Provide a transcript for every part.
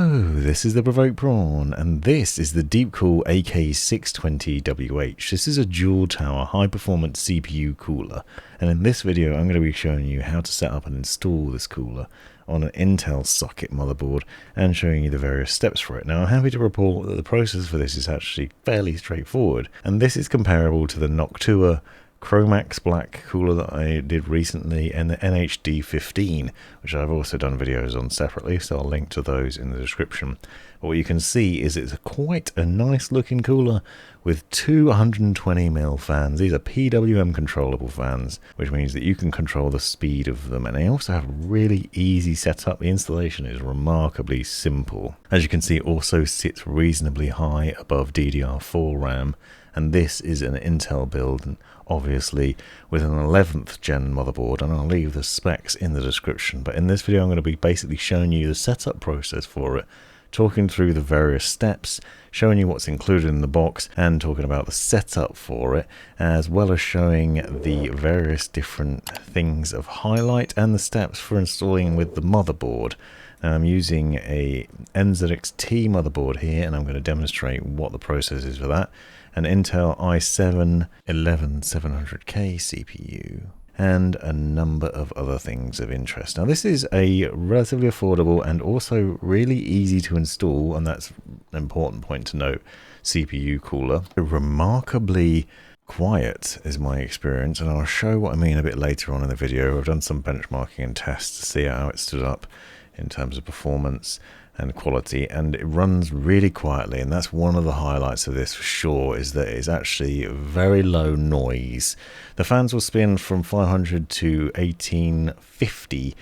Hello, this is the Provoked Prawn, and this is the DeepCool AK620 WH. This is a dual tower high performance CPU cooler, and in this video I'm going to be showing you how to set up and install this cooler on an Intel socket motherboard and showing you the various steps for it. Now I'm happy to report that the process for this is actually fairly straightforward, and this is comparable to the Noctua Chromax black cooler that I did recently and the NHD15, which I've also done videos on separately, so I'll link to those in the description. But what you can see is it's quite a nice looking cooler with two 120mm fans. These are PWM controllable fans, which means that you can control the speed of them, and they also have really easy setup. The installation is remarkably simple. As you can see, it also sits reasonably high above DDR4 RAM, and this is an Intel build, and obviously with an 11th gen motherboard, and I'll leave the specs in the description. But in this video I'm going to be basically showing you the setup process for it, talking through the various steps, showing you what's included in the box, and talking about the setup for it, as well as showing the various different things of highlight and the steps for installing with the motherboard. Now I'm using a NZXT motherboard here, and I'm going to demonstrate what the process is for that. An Intel i7 11700K CPU, and a number of other things of interest. Now this is a relatively affordable and also really easy to install, and that's an important point to note, CPU cooler. Remarkably quiet is my experience, and I'll show what I mean a bit later on in the video. I've done some benchmarking and tests to see how it stood up in terms of performance and quality, and it runs really quietly, and that's one of the highlights of this for sure, is that it's actually very low noise. The fans will spin from 500 to 1850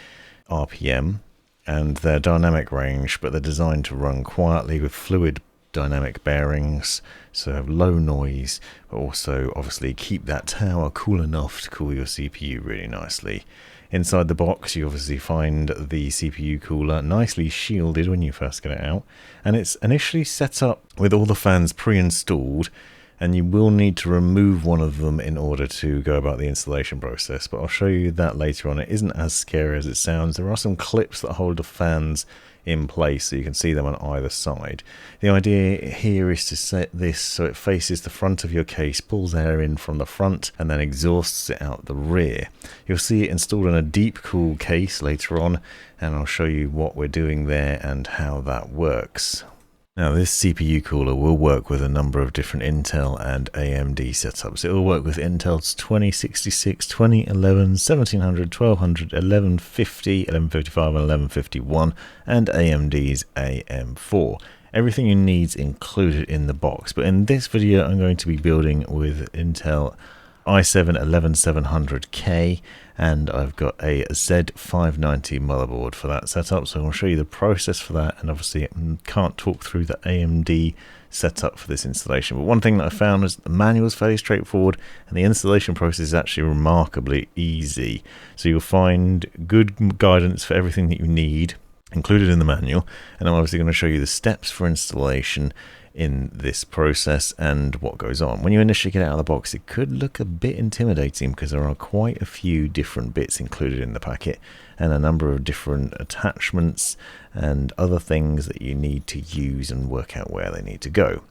RPM, and they're dynamic range, but they're designed to run quietly with fluid dynamic bearings, so have low noise, but also obviously keep that tower cool enough to cool your CPU really nicely. Inside the box you obviously find the CPU cooler nicely shielded when you first get it out, and it's initially set up with all the fans pre-installed, and you will need to remove one of them in order to go about the installation process, but I'll show you that later on. It isn't as scary as it sounds. There are some clips that hold the fans in place so you can see them on either side. The idea here is to set this so it faces the front of your case, pulls air in from the front, and then exhausts it out the rear. You'll see it installed in a DeepCool case later on, and I'll show you what we're doing there and how that works. Now this CPU cooler will work with a number of different Intel and AMD setups. It will work with Intel's 2066, 2011, 1700, 1200, 1150, 1155 and 1151, and AMD's AM4. Everything you need is included in the box, but in this video I'm going to be building with Intel i7 11700K, and I've got a Z590 motherboard for that setup, so I'll show you the process for that, and obviously I can't talk through the AMD setup for this installation. But one thing that I found is the manual is fairly straightforward, and the installation process is actually remarkably easy. So you'll find good guidance for everything that you need included in the manual, and I'm obviously going to show you the steps for installation in this process and what goes on. When you initially get it out of the box, it could look a bit intimidating because there are quite a few different bits included in the packet and a number of different attachments and other things that you need to use and work out where they need to go.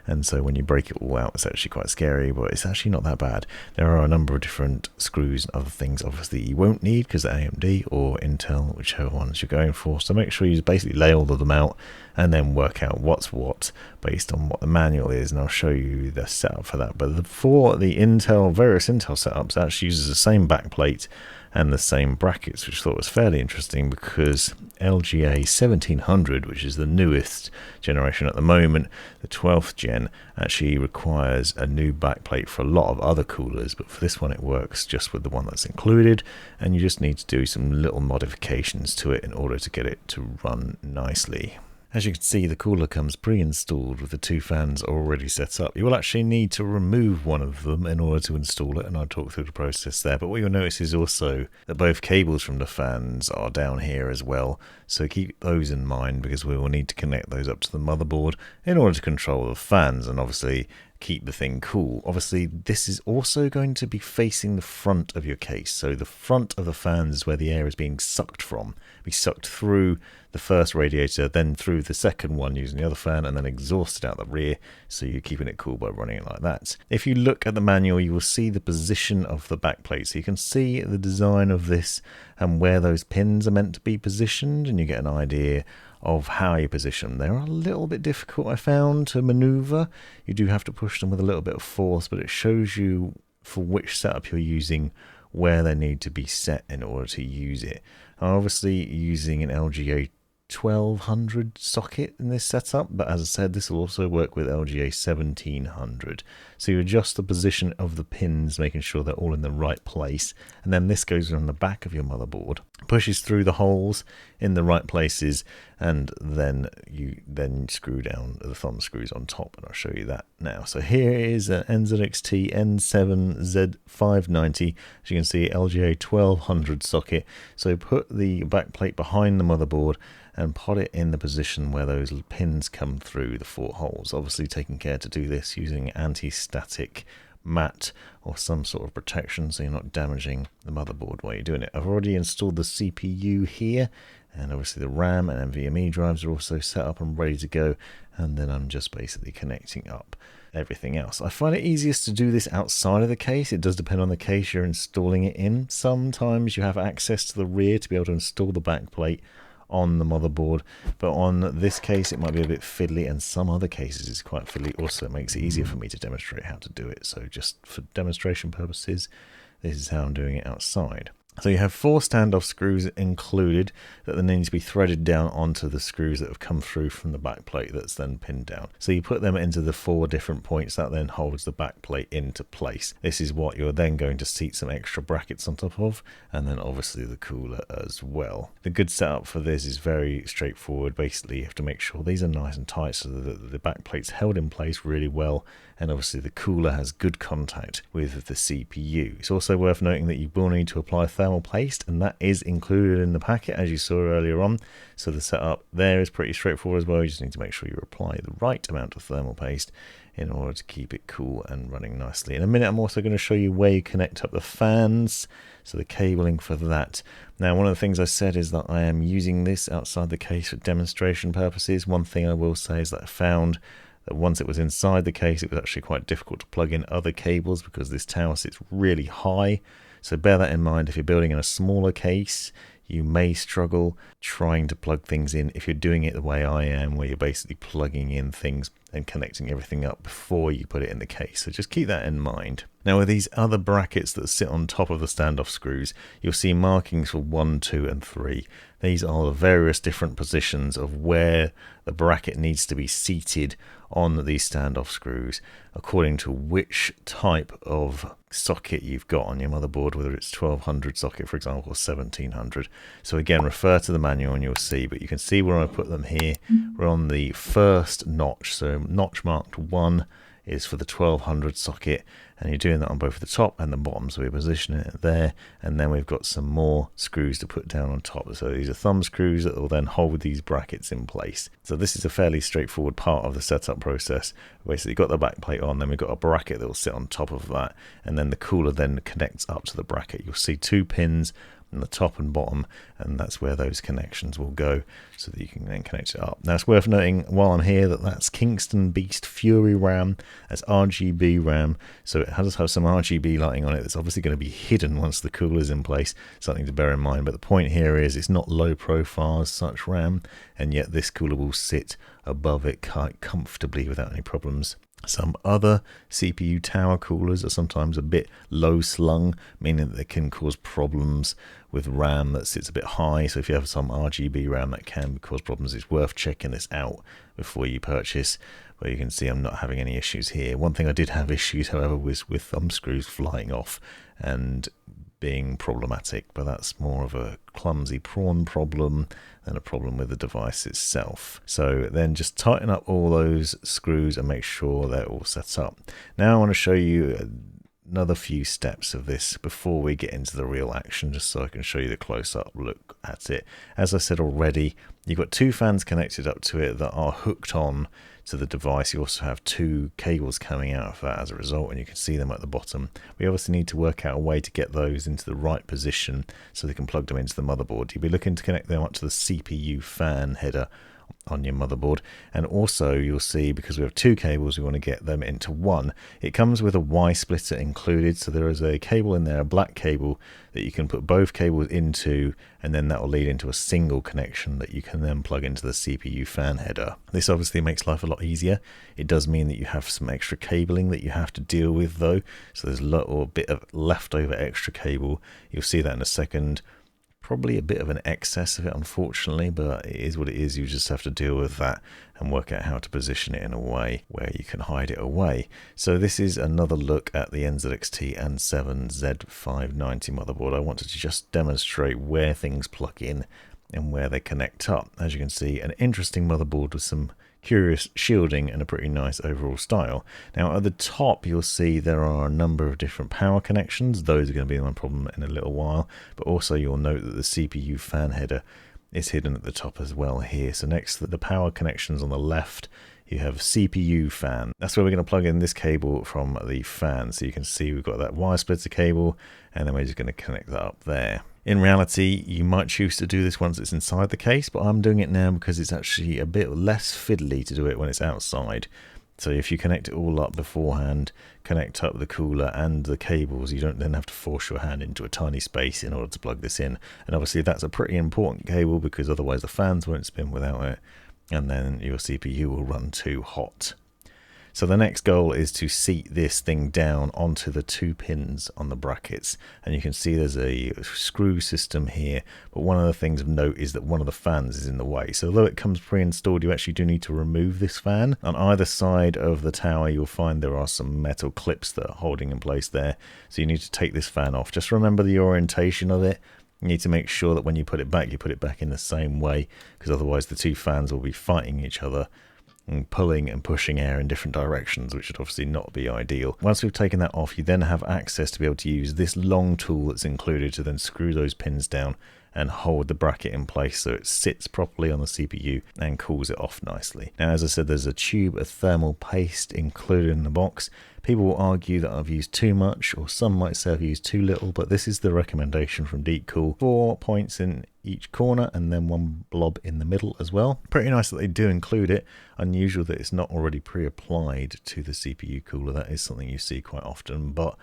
And so when you break it all out, it's actually quite scary, but it's actually not that bad. There are a number of different screws and other things obviously you won't need because they're AMD or Intel, whichever ones you're going for. So make sure you basically lay all of them out and then work out what's what based on what the manual is, and I'll show you the setup for that. But for the various Intel setups, it actually uses the same backplate and the same brackets, which I thought was fairly interesting because LGA 1700, which is the newest generation at the moment, the 12th gen, actually requires a new backplate for a lot of other coolers, but for this one it works just with the one that's included, and you just need to do some little modifications to it in order to get it to run nicely. As you can see, the cooler comes pre-installed with the two fans already set up. You will actually need to remove one of them in order to install it, and I'll talk through the process there. But what you'll notice is also that both cables from the fans are down here as well, so keep those in mind because we will need to connect those up to the motherboard in order to control the fans, and obviously keep the thing cool. Obviously, this is also going to be facing the front of your case. So the front of the fans is where the air is being sucked from. Be sucked through the first radiator, then through the second one using the other fan, and then exhausted out the rear. So you're keeping it cool by running it like that. If you look at the manual, you will see the position of the backplate. So you can see the design of this and where those pins are meant to be positioned, and you get an idea of how you position them. They're a little bit difficult, I found, to maneuver. You do have to push them with a little bit of force, but it shows you for which setup you're using where they need to be set in order to use it. I'm obviously using an LGA 1200 socket in this setup, but as I said, this will also work with LGA 1700. So you adjust the position of the pins, making sure they're all in the right place, and then this goes on the back of your motherboard, pushes through the holes in the right places, and then you screw down the thumb screws on top, and I'll show you that now. So here is an NZXT N7Z590, as you can see, LGA 1200 socket. So put the backplate behind the motherboard and put it in the position where those pins come through the 4 holes. Obviously taking care to do this using anti-static mat or some sort of protection so you're not damaging the motherboard while you're doing it. I've already installed the CPU here, and obviously the RAM and NVMe drives are also set up and ready to go, and then I'm just basically connecting up everything else. I find it easiest to do this outside of the case. It does depend on the case you're installing it in. Sometimes you have access to the rear to be able to install the backplate on the motherboard, but on this case it might be a bit fiddly, and some other cases it's quite fiddly. Also, it makes it easier for me to demonstrate how to do it, so just for demonstration purposes, this is how I'm doing it outside. So you have 4 standoff screws included that then need to be threaded down onto the screws that have come through from the back plate that's then pinned down. So you put them into the 4 different points that then holds the back plate into place. This is what you're then going to seat some extra brackets on top of, and then obviously the cooler as well. The good setup for this is very straightforward. Basically you have to make sure these are nice and tight so that the back plate's held in place really well, and obviously the cooler has good contact with the CPU. It's also worth noting that you will need to apply thermal paste, and that is included in the packet as you saw earlier on. So the setup there is pretty straightforward as well. You just need to make sure you apply the right amount of thermal paste in order to keep it cool and running nicely. In a minute I'm also going to show you where you connect up the fans, so the cabling for that. Now, one of the things I said is that I am using this outside the case for demonstration purposes. One thing I will say is that I found that once it was inside the case, it was actually quite difficult to plug in other cables because this tower sits really high. So bear that in mind. If you're building in a smaller case, you may struggle trying to plug things in if you're doing it the way I am, where you're basically plugging in things and connecting everything up before you put it in the case. So just keep that in mind. Now, with these other brackets that sit on top of the standoff screws, you'll see markings for 1, 2 and 3. These are the various different positions of where the bracket needs to be seated on these standoff screws according to which type of socket you've got on your motherboard, whether it's 1200 socket, for example, or 1700. So again, refer to the manual and you'll see, but you can see where I put them here. We're on the first notch, so notch marked 1 is for the 1200 socket, and you're doing that on both the top and the bottom, so we're positioning it there, and then we've got some more screws to put down on top. So these are thumb screws that will then hold these brackets in place. So this is a fairly straightforward part of the setup process. We basically got the back plate on, then we've got a bracket that will sit on top of that, and then the cooler then connects up to the bracket. You'll see 2 pins on the top and bottom, and that's where those connections will go so that you can then connect it up. Now, it's worth noting while I'm here that that's Kingston Beast Fury RAM. That's RGB RAM, so it does have some RGB lighting on it that's obviously going to be hidden once the cooler is in place, something to bear in mind. But the point here is it's not low profile as such RAM, and yet this cooler will sit above it quite comfortably without any problems. Some other CPU tower coolers are sometimes a bit low slung, meaning that they can cause problems with RAM that sits a bit high. So if you have some RGB RAM, that can cause problems. It's worth checking this out before you purchase. But you can see I'm not having any issues here. One thing I did have issues, however, was with thumb screws flying off and being problematic, but that's more of a clumsy Prawn problem than a problem with the device itself. So then just tighten up all those screws and make sure they're all set up. Now I want to show you another few steps of this before we get into the real action, just so I can show you the close-up look at it. As I said already, you've got two fans connected up to it that are hooked on to the device. You also have two cables coming out of that as a result, and you can see them at the bottom. We obviously need to work out a way to get those into the right position so they can plug them into the motherboard. You'll be looking to connect them up to the CPU fan header on your motherboard, and also you'll see, because we have two cables, we want to get them into one. It comes with a Y splitter included, so there is a cable in there, a black cable that you can put both cables into, and then that will lead into a single connection that you can then plug into the CPU fan header. This obviously makes life a lot easier. It does mean that you have some extra cabling that you have to deal with though, so there's a little bit of leftover extra cable. You'll see that in a second. Probably a bit of an excess of it, unfortunately, but it is what it is. You just have to deal with that and work out how to position it in a way where you can hide it away. So this is another look at the NZXT N7 Z590 motherboard. I wanted to just demonstrate where things plug in and where they connect up. As you can see, an interesting motherboard with some curious shielding and a pretty nice overall style. Now at the top you'll see there are a number of different power connections. Those are going to be my problem in a little while, but also you'll note that the CPU fan header is hidden at the top as well here. So next to the power connections on the left, you have CPU fan. That's where we're going to plug in this cable from the fan. So you can see we've got that wire splitter cable, and then we're just going to connect that up there. In reality, you might choose to do this once it's inside the case, but I'm doing it now because it's actually a bit less fiddly to do it when it's outside. So if you connect it all up beforehand, connect up the cooler and the cables, you don't then have to force your hand into a tiny space in order to plug this in. And obviously that's a pretty important cable, because otherwise the fans won't spin without it, and then your CPU will run too hot. So the next goal is to seat this thing down onto the two pins on the brackets, and you can see there's a screw system here, but one of the things of note is that one of the fans is in the way. So although it comes pre-installed, you actually do need to remove this fan. On either side of the tower you'll find there are some metal clips that are holding in place there, so you need to take this fan off. Just remember the orientation of it. You need to make sure that when you put it back in the same way, because otherwise the two fans will be fighting each other and pulling and pushing air in different directions, which would obviously not be ideal. Once we've taken that off, you then have access to be able to use this long tool that's included to then screw those pins down and hold the bracket in place so it sits properly on the CPU and cools it off nicely. Now, as I said, there's a tube of thermal paste included in the box. People will argue that I've used too much, or some might say I've used too little, but this is the recommendation from DeepCool. 4 points in each corner and then one blob in the middle as well. Pretty nice that they do include it. Unusual that it's not already pre-applied to the CPU cooler. That is something you see quite often, but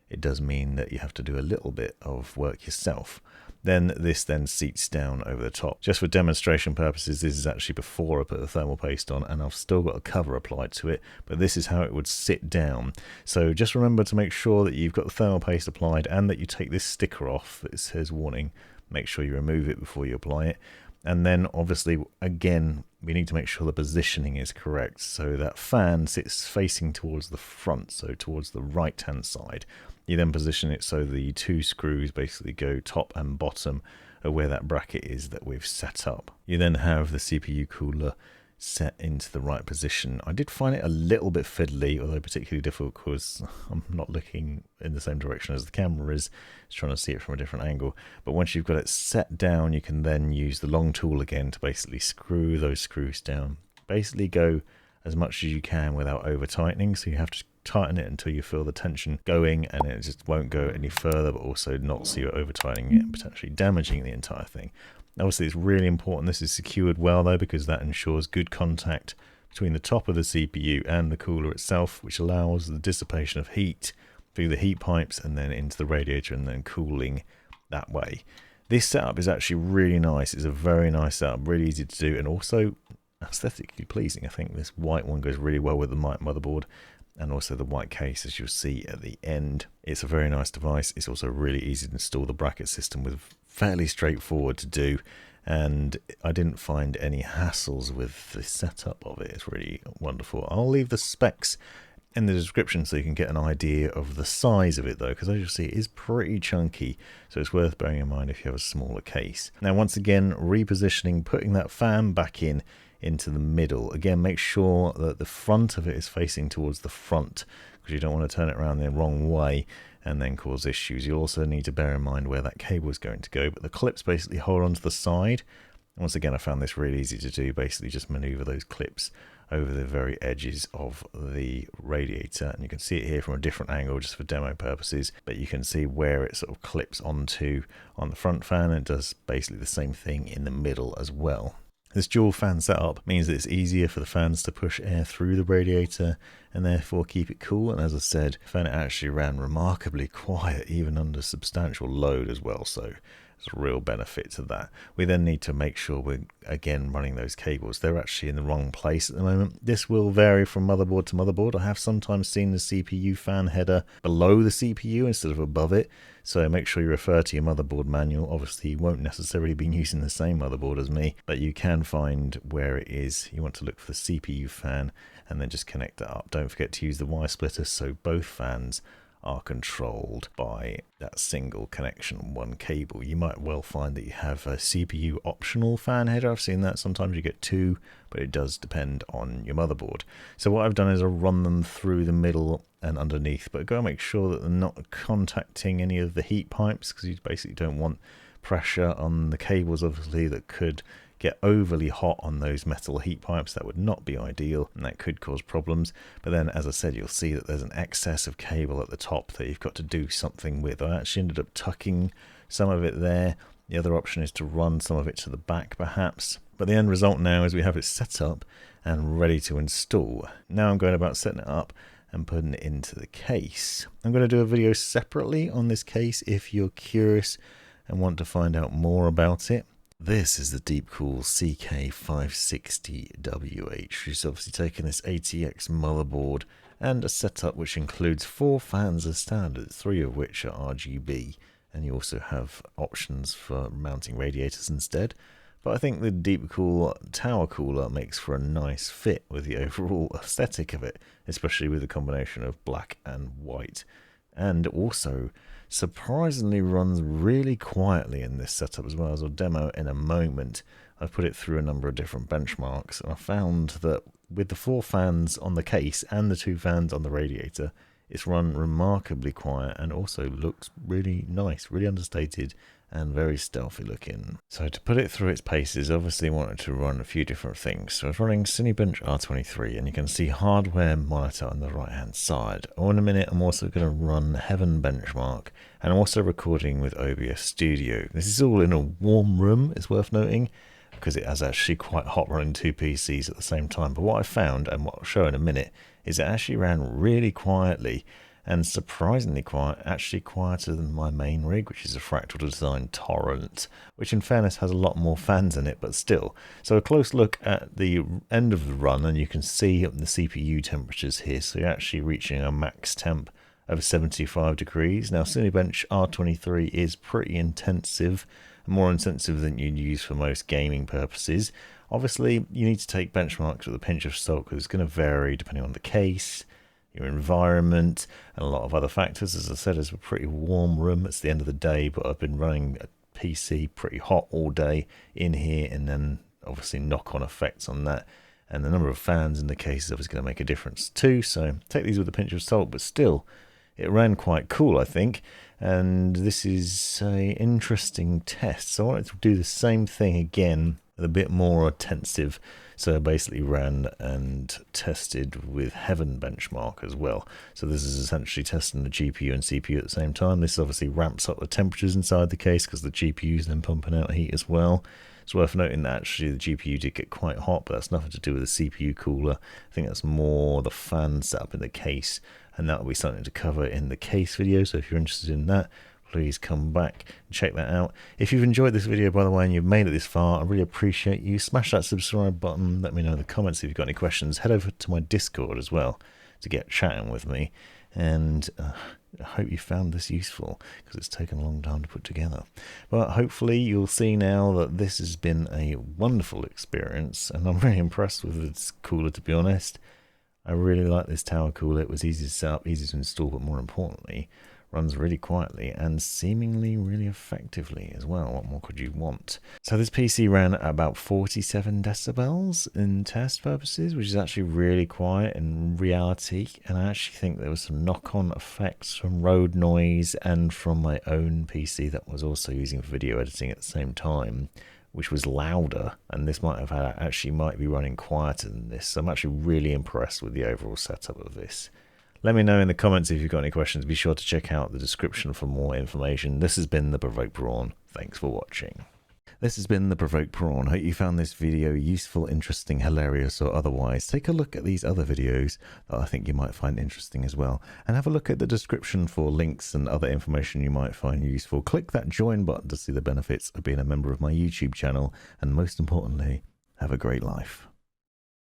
it does mean that you have to do a little bit of work yourself. Then this then seats down over the top. Just for demonstration purposes, this is actually before I put the thermal paste on, and I've still got a cover applied to it, but this is how it would sit down. So just remember to make sure that you've got the thermal paste applied and that you take this sticker off that says warning. Make sure you remove it before you apply it. And then obviously, again, we need to make sure the positioning is correct. So that fan sits facing towards the front, so towards the right hand side. You then position it so the two screws basically go top and bottom of where that bracket is that we've set up. You then have the CPU cooler set into the right position. I did find it a little bit fiddly, although particularly difficult because I'm not looking in the same direction as the camera is. It's trying to see it from a different angle. But once you've got it set down, you can then use the long tool again to basically screw those screws down. Basically go as much as you can without over tightening, so you have to tighten it until you feel the tension going, and it just won't go any further, but also not so you're over tightening it and potentially damaging the entire thing. Obviously it's really important this is secured well though, because that ensures good contact between the top of the CPU and the cooler itself, which allows the dissipation of heat through the heat pipes and then into the radiator and then cooling that way. This setup is actually really nice. It's a very nice setup, really easy to do, and also aesthetically pleasing. I think this white one goes really well with the motherboard and also the white case, as you'll see at the end. It's a very nice device. It's also really easy to install. The bracket system was fairly straightforward to do, and I didn't find any hassles with the setup of it. It's really wonderful. I'll leave the specs in the description so you can get an idea of the size of it though, because as you'll see it is pretty chunky, so it's worth bearing in mind if you have a smaller case. Now once again, repositioning, putting that fan back in into the middle. Again, make sure that the front of it is facing towards the front, because you don't want to turn it around the wrong way and then cause issues. You also need to bear in mind where that cable is going to go, but the clips basically hold onto the side. Once again, I found this really easy to do. Basically just maneuver those clips over the very edges of the radiator, and you can see it here from a different angle just for demo purposes, but you can see where it sort of clips onto on the front fan, and it does basically the same thing in the middle as well. This dual fan setup means that it's easier for the fans to push air through the radiator and therefore keep it cool. And as I said, the fan actually ran remarkably quiet even under substantial load as well, so there's a real benefit to that. We then need to make sure we're again running those cables. They're actually in the wrong place at the moment. This will vary from motherboard to motherboard. I have sometimes seen the CPU fan header below the CPU instead of above it, so make sure you refer to your motherboard manual. Obviously you won't necessarily be using the same motherboard as me, but you can find where it is. You want to look for the CPU fan and then just connect that up. Don't forget to use the wire splitter so both fans are controlled by that single connection, one cable. You might well find that you have a CPU optional fan header. I've seen that. Sometimes you get two, but it does depend on your motherboard. So what I've done is I've run them through the middle and underneath, but go make sure that they're not contacting any of the heat pipes, because you basically don't want pressure on the cables, obviously, that could get overly hot on those metal heat pipes. That would not be ideal, and that could cause problems. But then, as I said, you'll see that there's an excess of cable at the top that you've got to do something with. I actually ended up tucking some of it there. The other option is to run some of it to the back perhaps. But the end result now is we have it set up and ready to install. Now I'm going about setting it up and putting it into the case. I'm going to do a video separately on this case if you're curious and want to find out more about it. This is the DeepCool AK630 WH, which is obviously taking this ATX motherboard and a setup which includes 4 fans as standard, 3 of which are RGB, and you also have options for mounting radiators instead. But I think the DeepCool tower cooler makes for a nice fit with the overall aesthetic of it, especially with the combination of black and white. And also surprisingly runs really quietly in this setup as well, as I'll demo in a moment. I've put it through a number of different benchmarks, and I found that with the 4 fans on the case and the 2 fans on the radiator, it's run remarkably quiet and also looks really nice, really understated and very stealthy looking. So to put it through its paces, obviously I wanted to run a few different things. So I was running Cinebench R23, and you can see hardware monitor on the right hand side. Oh, in a minute I'm also going to run Heaven Benchmark, and I'm also recording with OBS Studio. This is all in a warm room, it's worth noting, because it is actually quite hot running 2 PCs at the same time. But what I found, and what I'll show in a minute, is it actually ran really quietly, and surprisingly quiet, actually quieter than my main rig, which is a Fractal Design Torrent, which in fairness has a lot more fans in it, but still. So a close look at the end of the run, and you can see the CPU temperatures here. So you're actually reaching a max temp of 75 degrees. Now Cinebench R23 is pretty intensive, more intensive than you'd use for most gaming purposes. Obviously you need to take benchmarks with a pinch of salt, because it's going to vary depending on the case, your environment, and a lot of other factors. As I said, it's a pretty warm room. It's the end of the day, but I've been running a PC pretty hot all day in here, and then obviously knock-on effects on that. And the number of fans in the case is obviously going to make a difference too, so take these with a pinch of salt, but still, it ran quite cool, I think. And this is an interesting test, so I wanted to do the same thing again, with a bit more intensive. So I basically ran and tested with Heaven Benchmark as well. So this is essentially testing the GPU and CPU at the same time. This obviously ramps up the temperatures inside the case, because the GPU is then pumping out heat as well. It's worth noting that actually the GPU did get quite hot, but that's nothing to do with the CPU cooler. I think that's more the fan setup in the case, and that will be something to cover in the case video. So if you're interested in that, please come back and check that out. If you've enjoyed this video, by the way, and you've made it this far, I really appreciate you. Smash that subscribe button. Let me know in the comments if you've got any questions. Head over to my Discord as well to get chatting with me. And I hope you found this useful, because it's taken a long time to put together. But hopefully you'll see now that this has been a wonderful experience, and I'm really impressed with this cooler, to be honest. I really like this tower cooler. It was easy to set up, easy to install, but more importantly, runs really quietly and seemingly really effectively as well. What more could you want? So this PC ran at about 47 decibels in test purposes, which is actually really quiet in reality. And I actually think there was some knock-on effects from road noise and from my own PC that was also using for video editing at the same time, which was louder, and this might have had, actually might be running quieter than this. So I'm actually really impressed with the overall setup of this. Let me know in the comments if you've got any questions. Be sure to check out the description for more information. This has been the Provoked Prawn. Thanks for watching. This has been the Provoked Prawn. Hope you found this video useful, interesting, hilarious, or otherwise. Take a look at these other videos that I think you might find interesting as well. And have a look at the description for links and other information you might find useful. Click that join button to see the benefits of being a member of my YouTube channel. And most importantly, have a great life.